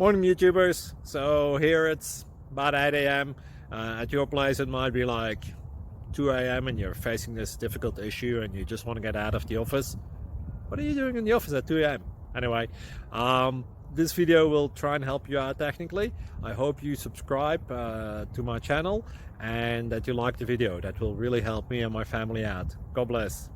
Morning YouTubers. So here it's about 8 a.m. At your place it might be like 2 a.m. and you're facing this difficult issue and you just want to get out of the office. What are you doing in the office at 2 a.m.? Anyway, this video will try and help you out technically. I hope you subscribe to my channel and that you like the video. That will really help me and my family out. God bless.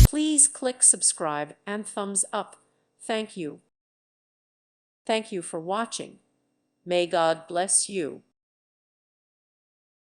Please click subscribe and thumbs up. Thank you. Thank you for watching. May God bless you.